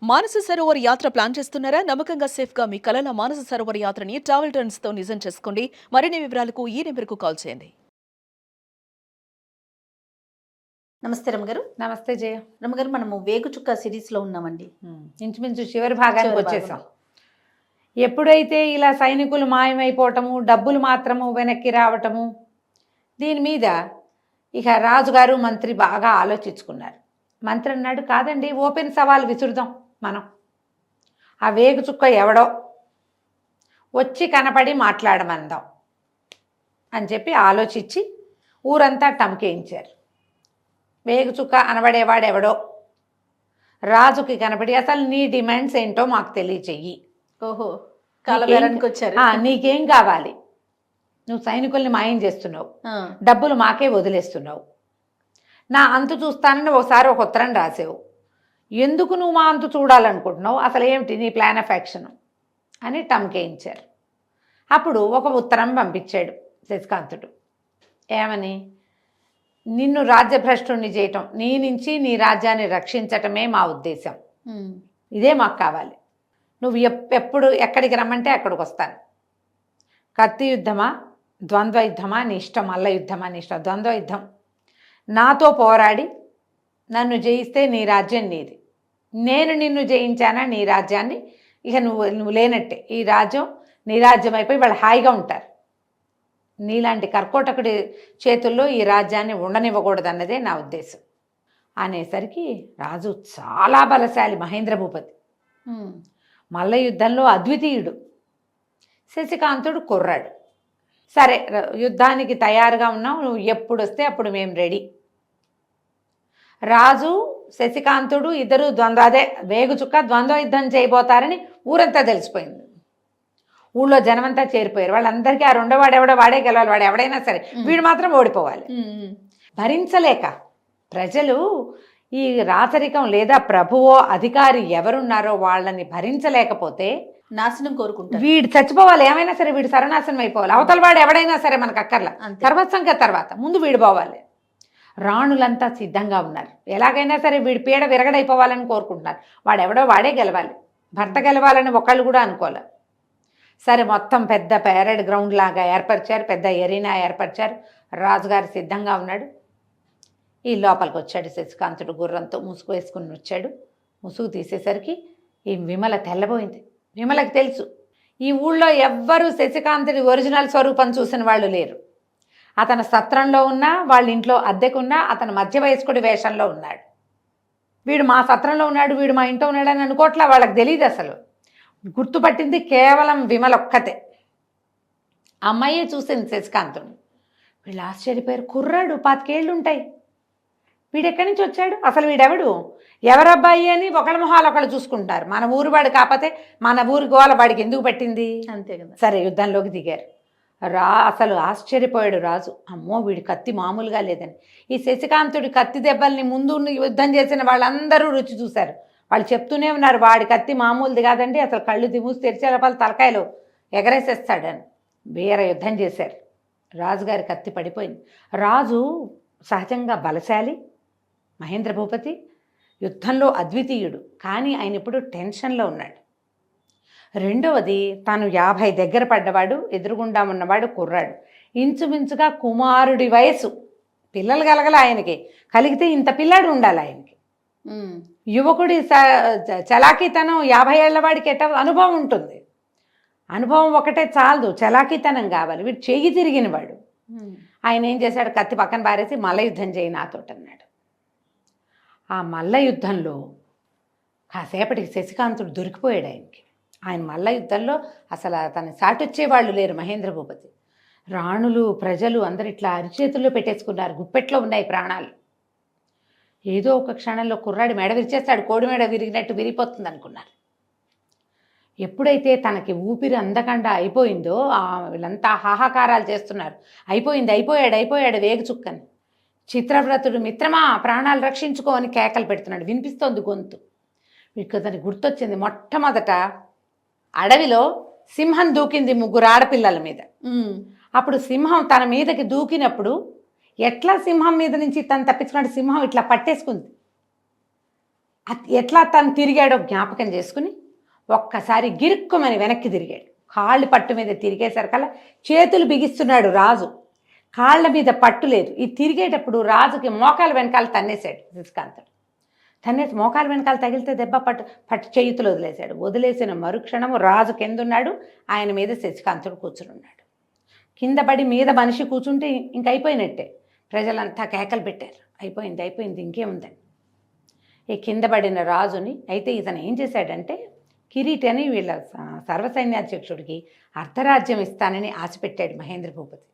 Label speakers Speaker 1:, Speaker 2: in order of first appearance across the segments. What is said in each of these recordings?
Speaker 1: మానస సరోవర్ యాత్ర ప్లాన్ చేస్తున్నారా? నమ్మకంగా సేఫ్ గా మీ కలల మానస సరోవర్ యాత్రని ట్రావెల్ టర్న్స్ తో నిజం చేసుకోండి. మరిన్ని వివరాలకు ఈ నెంబర్కు కాల్ చేయండి.
Speaker 2: నమస్తే రమగారు.
Speaker 3: నమస్తే జయ.
Speaker 2: రమగారు, మనము వేగుచుక్క సిరీస్లో ఉన్నామండి.
Speaker 3: ఇంచుమించు చివరి భాగానికి వచ్చేసాం. ఎప్పుడైతే ఇలా సైనికులు మాయమైపోవటము, డబ్బులు మాత్రము వెనక్కి రావటము, దీని మీద ఇక రాజుగారు మంత్రి బాగా ఆలోచించుకున్నారు. మంత్రి అన్నాడు, కాదండి, ఓపెన్ సవాల్ విసురుదాం మనం. ఆ వేగుచుక్క ఎవడో వచ్చి కనపడి మాట్లాడమందాం అని చెప్పి ఆలోచించి ఊరంతా టమ్కేయించారు. వేగుచుక్క అనబడేవాడెవడో రాజుకి కనపడి, అసలు నీ డిమాండ్స్ ఏంటో మాకు తెలియచెయ్యి.
Speaker 2: ఓహో, కాలబేరానికి వచ్చారు.
Speaker 3: నీకేం కావాలి? నువ్వు సైనికుల్ని మాయం చేస్తున్నావు, డబ్బులు మాకే వదిలేస్తున్నావు, నా అంతు చూస్తానని ఒకసారి ఒక ఉత్తరం రాసావు, ఎందుకు నువ్వు మా అంతు చూడాలనుకుంటున్నావు, అసలు ఏమిటి నీ ప్లాన్ ఆఫ్ యాక్షన్ అని టమ్కేయించారు. అప్పుడు ఒక ఉత్తరం పంపించాడు శశికాంతుడు. ఏమని? నిన్ను రాజ్యభ్రష్టుణ్ణి చేయటం, నీ నుంచి నీ రాజ్యాన్ని రక్షించటమే మా ఉద్దేశం, ఇదే మాకు కావాలి. నువ్వు ఎప్పుడు ఎక్కడికి రమ్మంటే అక్కడికి వస్తాను. కత్తి యుద్ధమా, ద్వంద్వ యుద్ధమా నీ ఇష్టం, మల్ల యుద్ధమా నీ ఇష్టం. ద్వంద్వ యుద్ధం, నాతో పోరాడి నన్ను జయిస్తే నీ రాజ్యం నీది, నేను నిన్ను జయించానా నీ రాజ్యాన్ని ఇక నువ్వు లేనట్టే, ఈ రాజ్యం నీ రాజ్యం అయిపోయి వాళ్ళు హాయిగా ఉంటారు. నీలాంటి కర్కోటకుడి చేతుల్లో ఈ రాజ్యాన్ని ఉండనివ్వకూడదన్నదే నా ఉద్దేశం అనేసరికి రాజు చాలా బలశాలి, మహేంద్ర భూపతి, మల్ల యుద్ధంలో అద్వితీయుడు. శశికాంతుడు కుర్రాడు. సరే, యుద్ధానికి తయారుగా ఉన్నావు, నువ్వు ఎప్పుడు వస్తే అప్పుడు మేము రెడీ. రాజు శశికాంతుడు ఇద్దరు అదే వేగుచుక్క ద్వంద్వ యుద్ధం చేయబోతారని ఊరంతా తెలిసిపోయింది. ఊళ్ళో జనమంతా చేరిపోయారు. వాళ్ళందరికీ ఆ రెండో వాడెవడో వాడే గెలవాలి, వాడు ఎవడైనా సరే, వీడు మాత్రం ఓడిపోవాలి. భరించలేక ప్రజలు ఈ రాచరికం లేదా ప్రభువో అధికారి ఎవరున్నారో వాళ్ళని భరించలేకపోతే
Speaker 2: నాశనం కోరుకుంటారు.
Speaker 3: వీడు చచ్చిపోవాలి, ఏమైనా సరే వీడు సర్వనాశనం అయిపోవాలి, అవతల వాడు ఎవడైనా సరే మనకు అక్కర్లా, సర్వస్వంగా తర్వాత ముందు వీడు పోవాలి. రాణులంతా సిద్ధంగా ఉన్నారు, ఎలాగైనా సరే వీడి పీడ విరగడైపోవాలని కోరుకుంటున్నారు. వాడెవడో వాడే గెలవాలి, భర్త గెలవాలని ఒకళ్ళు కూడా అనుకోలే. సరే, మొత్తం పెద్ద పెరేడ్ గ్రౌండ్ లాగా ఏర్పరిచారు, పెద్ద ఎరీనా ఏర్పరిచారు. రాజుగారు సిద్ధంగా ఉన్నాడు. ఈ లోపలికి వచ్చాడు శశికాంతుడు, గుర్రంతో ముసుగు వేసుకుని వచ్చాడు. ముసుగు తీసేసరికి ఈ విమల తెల్లబోయింది. విమలకి తెలుసు, ఈ ఊళ్ళో ఎవ్వరూ శశికాంతుడి ఒరిజినల్ స్వరూపం చూసిన వాళ్ళు లేరు. అతను సత్రంలో ఉన్నా, వాళ్ళ ఇంట్లో అద్దెకున్నా అతను మధ్య వయస్కుడి వేషంలో ఉన్నాడు. వీడు మా సత్రంలో ఉన్నాడు, వీడు మా ఇంట్లో ఉన్నాడని అనుకోవట్లా, వాళ్ళకి తెలియదు. అసలు గుర్తుపట్టింది కేవలం విమల ఒక్కతే. అమ్మాయే చూసింది శశికాంతుడిని. వీళ్ళు ఆశ్చర్యపోయారు. కుర్రాడు, 25 ఏళ్ళు ఉంటాయి, వీడెక్కడి నుంచి వచ్చాడు, అసలు వీడెవడు, ఎవరబ్బాయి అని ఒకళ్ళ మొహాలు ఒకళ్ళు చూసుకుంటారు. మన ఊరు వాడు కాకపోతే మన ఊరి గోల వాడికి ఎందుకు పట్టింది, అంతే కదా. సరే, యుద్ధంలోకి దిగారు. అసలు ఆశ్చర్యపోయాడు రాజు. అమ్మో, వీడి కత్తి మామూలుగా లేదని. ఈ శశికాంతుడి కత్తి దెబ్బల్ని ముందు యుద్ధం చేసిన వాళ్ళందరూ రుచి చూశారు. వాళ్ళు చెప్తూనే ఉన్నారు, వాడి కత్తి మామూలుది కాదండి, అసలు కళ్ళు దిమూసి తెరిచే లోపల తలకాయలు ఎగరేసేస్తాడని. వీర యుద్ధం చేశారు. రాజుగారి కత్తి పడిపోయింది. రాజు సహజంగా బలశాలి, మహేంద్ర భూపతి యుద్ధంలో అద్వితీయుడు, కానీ ఆయన ఇప్పుడు టెన్షన్లో ఉన్నాడు. రెండవది, తను 50 దగ్గర పడ్డవాడు, ఎదురుగుండా ఉన్నవాడు కుర్రాడు, ఇంచుమించుగా కుమారుడి వయసు. పిల్లలు కలగల ఆయనకి, కలిగితే ఇంత పిల్లాడు ఉండాలి ఆయనకి. యువకుడి చలాకీతనం 50 ఏళ్ల వాడికి అనుభవం ఉంటుంది. అనుభవం ఒకటే చాలదు, చలాకీతనం కావాలి. వీడు చెయ్యి తిరిగిన వాడు. ఆయన ఏం చేశాడు, కత్తి పక్కన పారేసి మల్ల యుద్ధం చేయి నాతోటి అన్నాడు. ఆ మల్ల యుద్ధంలో కాసేపటికి శశికాంతుడు దొరికిపోయాడు ఆయనకి. ఆయన మల్ల యుద్ధంలో అసలు తను సాటొచ్చేవాళ్ళు లేరు. మహేంద్ర భూపతి, రాణులు, ప్రజలు అందరు ఇట్లా అరిచేతుల్లో పెట్టేసుకున్నారు. గుప్పెట్లో ఉన్నాయి ప్రాణాలు. ఏదో ఒక క్షణంలో కుర్రాడి మెడ విరిచేస్తాడు, కోడి మెడ విరిగినట్టు విరిగిపోతుంది అనుకున్నారు. ఎప్పుడైతే తనకి ఊపిరి అందకుండా అయిపోయిందో, వీళ్ళంతా హాహాకారాలు చేస్తున్నారు, అయిపోయాడు వేగుచుక్కని. చిత్రవ్రతుడు, మిత్రమా ప్రాణాలు రక్షించుకో అని కేకలు పెడుతున్నాడు. వినిపిస్తోంది గొంతు. వీడికి దానికి గుర్తొచ్చింది. మొట్టమొదట అడవిలో సింహం దూకింది 3 ఆడపిల్లల మీద. అప్పుడు సింహం తన మీదకి దూకినప్పుడు ఎట్లా సింహం మీద నుంచి తను తప్పించుకున్నాడు, సింహం ఇట్లా పట్టేసుకుంది. ఎట్లా తను తిరిగాడో జ్ఞాపకం చేసుకుని ఒక్కసారి గిరుక్కుమని వెనక్కి తిరిగాడు. కాళ్ళు పట్టు మీద తిరిగేసరికల్లా చేతులు బిగిస్తున్నాడు రాజు. కాళ్ళ మీద పట్టు లేదు. ఈ తిరిగేటప్పుడు రాజుకి మోకాలు వెనకాల తన్నేశాడు శశికాంతుడు. తన్నేసి మోకాలు వెనకాల తగిలితే దెబ్బ పట్టు చేతులు వదిలేశాడు. వదిలేసిన మరుక్షణము రాజు కిందున్నాడు, ఆయన మీద శశికాంతుడు కూర్చునున్నాడు. కింద పడి మీద మనిషి కూర్చుంటే ఇంక అయిపోయినట్టే. ప్రజలంతా కేకలు పెట్టారు, అయిపోయింది ఇంకేముందని. ఈ కింద పడిన రాజుని అయితే ఇతను ఏం చేశాడంటే, కిరీటి అని వీళ్ళ సర్వసైన్యాధ్యక్షుడికి అర్ధరాజ్యం ఇస్తానని ఆశపెట్టాడు మహేంద్ర భూపతి.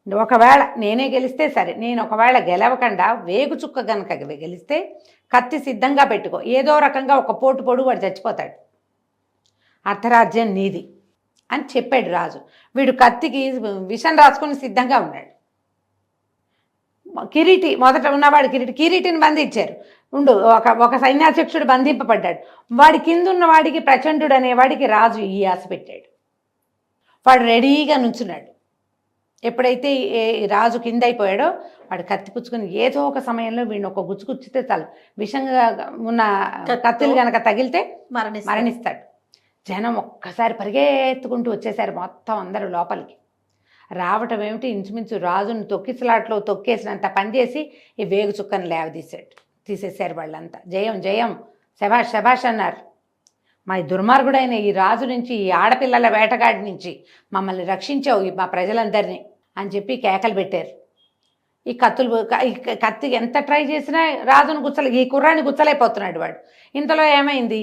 Speaker 3: ఒకవేళ నేనే గెలిస్తే సరే, నేను ఒకవేళ గెలవకుండా వేగు చుక్క గనక గెలిస్తే కత్తి సిద్ధంగా పెట్టుకో, ఏదో రకంగా ఒక పోటు పొడు వాడు చచ్చిపోతాడు, అర్ధరాజ్యం నీది అని చెప్పాడు రాజు. వీడు కత్తికి విషం రాసుకుని సిద్ధంగా ఉన్నాడు. కిరీటి మొదట ఉన్నవాడు కిరీటిని బంధించారు. ఒక సైన్యాధ్యక్షుడు బంధింపబడ్డాడు. వాడి కింద ఉన్న వాడికి ప్రచండుడు అనేవాడికి రాజు ఈ ఆశ పెట్టాడు. వాడు రెడీగా నుంచున్నాడు. ఎప్పుడైతే రాజు కింద అయిపోయాడో వాడు కత్తి పుచ్చుకొని ఏదో ఒక సమయంలో వీడిని ఒక గుచ్చుకుచ్చితే చాలు, విషంగా ఉన్న కత్తులు కనుక తగిలితే మరణిస్తాడు. జనం ఒక్కసారి పరిగెత్తుకుంటూ వచ్చేసారు మొత్తం అందరూ లోపలికి. రావటం ఏమిటి, ఇంచుమించు రాజుని తొక్కిసలాట్లో తొక్కేసినంత పనిచేసి ఈ వేగు చుక్కను తీసేశారు వాళ్ళంతా. జయం జయం, శభాష్ శభాష్ అన్నారు. మా దుర్మార్గుడైన ఈ రాజు నుంచి, ఈ ఆడపిల్లల వేటగాడి నుంచి మమ్మల్ని రక్షించావు మా ప్రజలందరినీ అని చెప్పి కేకలు పెట్టారు. ఈ కత్తి ఎంత ట్రై చేసినా రాజును ఈ కుర్రాన్ని గుచ్చలేకపోతున్నాడు వాడు. ఇంతలో ఏమైంది,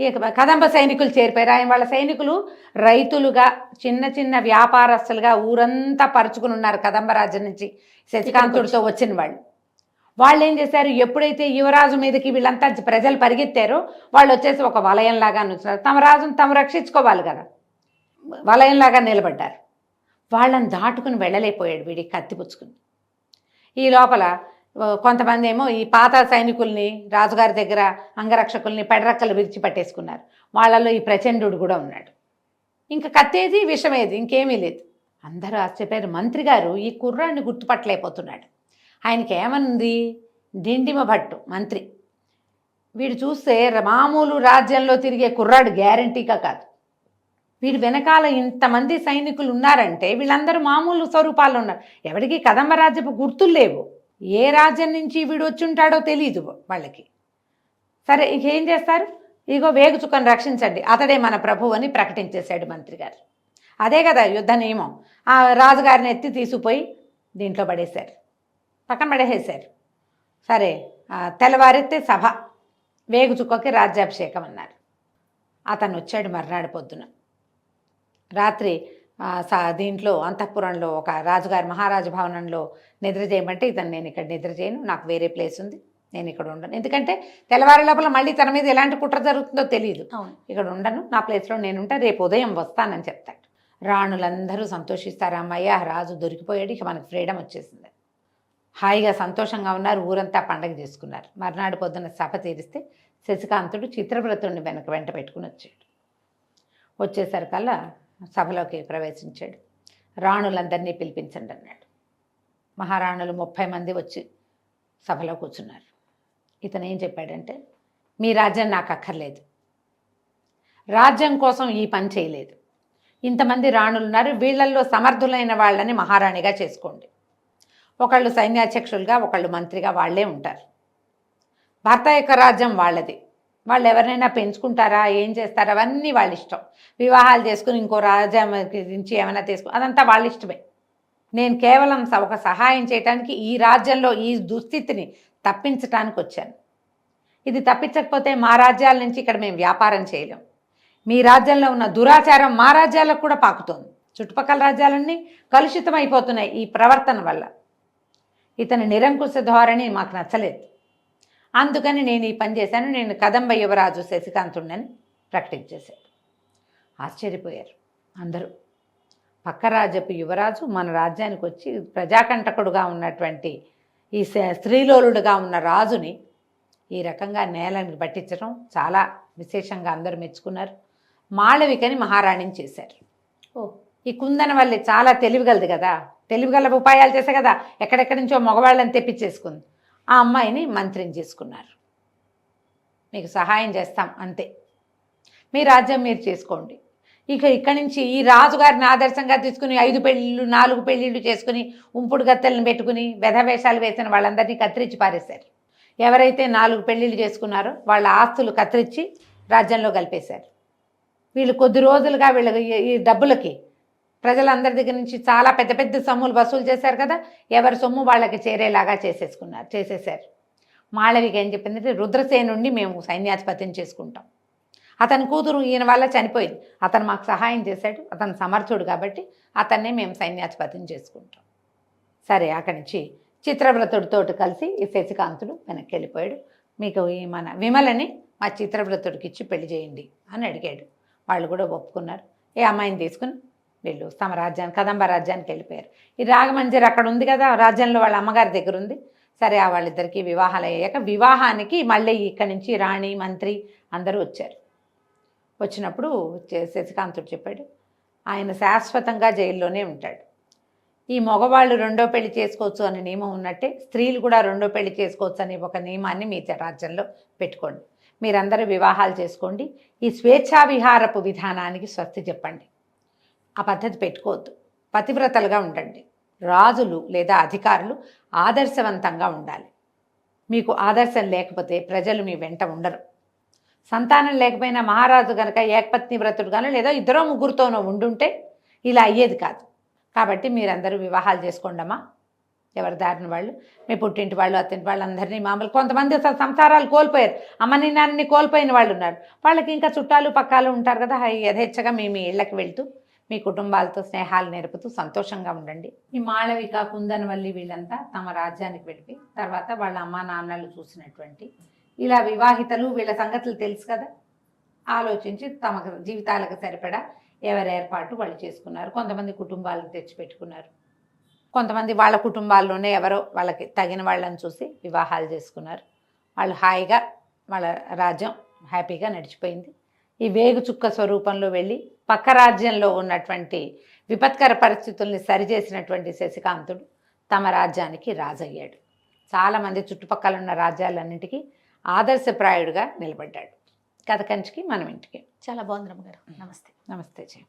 Speaker 3: ఈ కదంబ సైనికులు చేరిపోయారు. ఆయన వాళ్ళ సైనికులు రైతులుగా చిన్న చిన్న వ్యాపారస్తులుగా ఊరంతా పరుచుకుని ఉన్నారు కదంబ రాజ్యం నుంచి శశికాంతుడితో వచ్చిన వాళ్ళు ఏం చేశారు, ఎప్పుడైతే యువరాజు మీదకి వీళ్ళంతా ప్రజలు పరిగెత్తారో వాళ్ళు వచ్చేసి ఒక వలయంలాగా నుంచున్నారు. తమ రాజును తాము రక్షించుకోవాలి కదా, వలయంలాగా నిలబడ్డారు. వాళ్ళని దాటుకుని వెళ్ళలేకపోయాడు వీడి కత్తి పుచ్చుకుని. ఈ లోపల కొంతమంది ఏమో ఈ పాత సైనికుల్ని, రాజుగారి దగ్గర అంగరక్షకుల్ని పెడరక్కలు విరిచి పట్టేసుకున్నారు. వాళ్ళలో ఈ ప్రచండు కూడా ఉన్నాడు. ఇంకా కత్తేది విషమేది ఇంకేమీ లేదు. అందరూ ఆశ్చర్యపోయారు. మంత్రి గారు ఈ కుర్రాన్ని గుర్తుపట్టలేకపోతున్నాడు. ఆయనకి ఏమనుంది, డిండిమ భట్టు మంత్రి. వీడు చూస్తే మామూలు రాజ్యంలో తిరిగే కుర్రాడు గ్యారంటీగా కాదు. వీడు వెనకాల ఇంతమంది సైనికులు ఉన్నారంటే వీళ్ళందరూ మామూలు స్వరూపాల్లో ఉన్నారు. ఎవరికి కదంబ రాజ్యపు గుర్తులు లేవు. ఏ రాజ్యం నుంచి వీడు వచ్చి ఉంటాడో తెలీదు వాళ్ళకి. సరే ఇక ఏం చేస్తారు, ఇగో వేగు చుక్కను రక్షించండి, అతడే మన ప్రభు అని ప్రకటించేశాడు మంత్రి గారు. అదే కదా యుద్ధ నియమం. ఆ రాజుగారిని ఎత్తి తీసుకుపోయి దీంట్లో పడేశారు, పక్కన పడేసేశారు. సరే తెల్లవారితే సభ, వేగు చుక్కకి రాజ్యాభిషేకం అన్నారు. అతను వచ్చాడు మర్నాడు పొద్దున. రాత్రి దీంట్లో అంతఃపురంలో ఒక రాజుగారి మహారాజు భవనంలో నిద్ర చేయమంటే ఇతను నేను ఇక్కడ నిద్ర చేయను, నాకు వేరే ప్లేస్ ఉంది, నేను ఇక్కడ ఉండను. ఎందుకంటే తెల్లవారి లోపల మళ్ళీ తన మీద ఎలాంటి కుట్ర జరుగుతుందో తెలియదు. ఇక్కడ ఉండను, నా ప్లేస్లో నేను ఉంటా, రేపు ఉదయం వస్తానని చెప్తాడు. రాణులందరూ సంతోషిస్తారు, అమ్మయ్య రాజు దొరికిపోయాడు, ఇక మనకు ఫ్రీడమ్ వచ్చేసింది. హాయిగా సంతోషంగా ఉన్నారు, ఊరంతా పండగ చేసుకున్నారు. మర్నాడు పొద్దున్న సభ తీరిస్తే శశికాంతుడు చిత్రవ్రతుడిని వెంట పెట్టుకుని వచ్చాడు. వచ్చేసరికల్లా సభలోకి ప్రవేశించాడు. రాణులందరినీ పిలిపించండి అన్నాడు. మహారాణులు 30 మంది వచ్చి సభలో కూర్చున్నారు. ఇతను ఏం చెప్పాడంటే, మీ రాజ్యం నాకు అక్కర్లేదు, రాజ్యం కోసం ఈ పని చేయలేదు, ఇంతమంది రాణులు ఉన్నారు, వీళ్ళల్లో సమర్థులైన వాళ్ళని మహారాణిగా చేసుకోండి. ఒకళ్ళు సైన్యాధ్యక్షులుగా, ఒకళ్ళు మంత్రిగా వాళ్ళే ఉంటారు. భర్త యొక్క రాజ్యం వాళ్ళది, వాళ్ళు ఎవరినైనా పెంచుకుంటారా, ఏం చేస్తారా, అవన్నీ వాళ్ళ ఇష్టం. వివాహాలు చేసుకుని ఇంకో రాజ్యం నుంచి ఏమైనా తీసుకుని అదంతా వాళ్ళ ఇష్టమే. నేను కేవలం ఒక సహాయం చేయడానికి, ఈ రాజ్యంలో ఈ దుస్థితిని తప్పించడానికి వచ్చాను. ఇది తప్పించకపోతే మా రాజ్యాల నుంచి ఇక్కడ మేము వ్యాపారం చేయలేం. మీ రాజ్యంలో ఉన్న దురాచారం మా రాజ్యాలకు కూడా పాకుతోంది. చుట్టుపక్కల రాజ్యాలన్నీ కలుషితం అయిపోతున్నాయి ఈ ప్రవర్తన వల్ల. ఇతని నిరంకుశ ధోరణి మాకు నచ్చలేదు, అందుకని నేను ఈ పని చేశాను, నేను కదంబ యువరాజు శశికాంతుడిని ప్రకటించేశాడు. ఆశ్చర్యపోయారు అందరూ. పక్క రాజ్యపు యువరాజు మన రాజ్యానికి వచ్చి ప్రజాకంటకుడుగా ఉన్నటువంటి ఈ స్త్రీలోలుడుగా ఉన్న రాజుని ఈ రకంగా నేలని పట్టించడం చాలా విశేషంగా అందరూ మెచ్చుకున్నారు. మాళవికని మహారాణిని చేశారు. ఈ కుందనవల్లి చాలా తెలివిగలది కదా, తెలివిగల ఉపాయాలు చేసే కదా ఎక్కడెక్కడి నుంచో మగవాళ్ళని తెప్పించేసుకుంది. ఆ అమ్మాయిని మంత్రిని చేసుకున్నారు. మీకు సహాయం చేస్తాం అంతే, మీ రాజ్యం మీరు చేసుకోండి. ఇక ఇక్కడి నుంచి ఈ రాజుగారిని ఆదర్శంగా తీసుకుని 5 పెళ్ళిళ్ళు 4 పెళ్ళిళ్ళు చేసుకుని ఉంపుడు గత్తెలను పెట్టుకుని వెధవేషాలు వేసిన వాళ్ళందరినీ కత్తిరించి పారేశారు. ఎవరైతే 4 పెళ్ళిళ్ళు చేసుకున్నారో వాళ్ళ ఆస్తులు కత్తిరించి రాజ్యంలో కలిపేశారు. వీళ్ళు కొద్ది రోజులుగా వీళ్ళ ఈ డబ్బులకి ప్రజలందరి దగ్గర నుంచి చాలా పెద్ద పెద్ద సొమ్ములు వసూలు చేశారు కదా, ఎవరి సొమ్ము వాళ్ళకి చేరేలాగా చేసేసారు. మాళవిక ఏం చెప్పిందంటే, రుద్రసేనుండి మేము సైన్యాధిపత్యం చేసుకుంటాం. అతని కూతురు ఈయన వల్ల చనిపోయింది, అతను మాకు సహాయం చేశాడు, అతను సమర్థుడు కాబట్టి అతన్నే మేము సైన్యాధిపత్యం చేసుకుంటాం. సరే, అక్కడి నుంచి చిత్రవ్రతుడితో కలిసి ఈ శశికాంతుడు వెనక్కి వెళ్ళిపోయాడు. మీకు ఈ మన విమలని మా చిత్రవ్రతుడికి ఇచ్చి పెళ్లి చేయండి అని అడిగాడు. వాళ్ళు కూడా ఒప్పుకున్నారు. ఈ అమ్మాయిని తీసుకుని వీళ్ళు తమ రాజ్యానికి, కదంబ రాజ్యానికి వెళ్ళిపోయారు. ఈ రాగమంజరి అక్కడ ఉంది కదా, రాజ్యంలో వాళ్ళ అమ్మగారి దగ్గర ఉంది. సరే, ఆ వాళ్ళిద్దరికీ వివాహాలు అయ్యాక వివాహానికి మళ్ళీ ఇక్కడి నుంచి రాణి మంత్రి అందరూ వచ్చారు. వచ్చినప్పుడు శశికాంతుడు చెప్పాడు, ఆయన శాశ్వతంగా జైల్లోనే ఉంటాడు. ఈ మగవాళ్ళు 2వ పెళ్లి చేసుకోవచ్చు అనే నియమం ఉన్నట్టే స్త్రీలు కూడా 2వ పెళ్లి చేసుకోవచ్చు అనే ఒక నియమాన్ని మీ రాజ్యంలో పెట్టుకోండి. మీరందరూ వివాహాలు చేసుకోండి. ఈ స్వేచ్ఛా విహారపు విధానానికి స్వస్తి చెప్పండి. ఆ పద్ధతి పెట్టుకోవద్దు. పతివ్రతలుగా ఉండండి. రాజులు లేదా అధికారులు ఆదర్శవంతంగా ఉండాలి. మీకు ఆదర్శం లేకపోతే ప్రజలు మీ వెంట ఉండరు. సంతానం లేకపోయినా మహారాజు కనుక ఏకపత్ని వ్రతుడు కానీ లేదా 2 ముగ్గురుతోనో ఉండుంటే ఇలా అయ్యేది కాదు. కాబట్టి మీరందరూ వివాహాలు చేసుకోండమ్మా. ఎవరి దారిన వాళ్ళు, మీ పుట్టింటి వాళ్ళు అత్తింటి వాళ్ళు అందరినీ మామూలు. కొంతమంది అసలు సంసారాలు కోల్పోయారు, అమ్మని నాన్నని కోల్పోయిన వాళ్ళు ఉన్నారు. వాళ్ళకి ఇంకా చుట్టాలు పక్కాలు ఉంటారు కదా, యథేచ్ఛగా మీ ఇళ్ళకి వెళ్తూ మీ కుటుంబాలతో స్నేహాలు నేర్పుతూ సంతోషంగా ఉండండి. ఈ మాళవిక కుందనవల్లి వీళ్ళంతా తమ రాజ్యానికి వెళ్ళి తర్వాత వాళ్ళ అమ్మా నాన్నలు చూసినటువంటి ఇలా వివాహితలు వీళ్ళ సంగతులు తెలుసు కదా, ఆలోచించి తమ జీవితాలకు సరిపడా ఎవరి ఏర్పాటు వాళ్ళు చేసుకున్నారు. కొంతమంది కుటుంబాలను తెచ్చిపెట్టుకున్నారు, కొంతమంది వాళ్ళ కుటుంబాల్లోనే ఎవరో వాళ్ళకి తగిన వాళ్ళని చూసి వివాహాలు చేసుకున్నారు. వాళ్ళు హాయిగా వాళ్ళ రాజ్యం హ్యాపీగా నడిచిపోయింది. ఈ వేగు చుక్క స్వరూపంలో వెళ్ళి పక్క రాజ్యంలో ఉన్నటువంటి విపత్కర పరిస్థితుల్ని సరిచేసినటువంటి శశికాంతుడు తమ రాజ్యానికి రాజయ్యాడు. చాలామంది చుట్టుపక్కల ఉన్న రాజ్యాలన్నింటికీ ఆదర్శప్రాయుడుగా నిలబడ్డాడు. కథ కంచికి మనం ఇంటికి.
Speaker 2: చాలా బాగుంది రమ్మగారు. నమస్తే.
Speaker 3: నమస్తే జయ.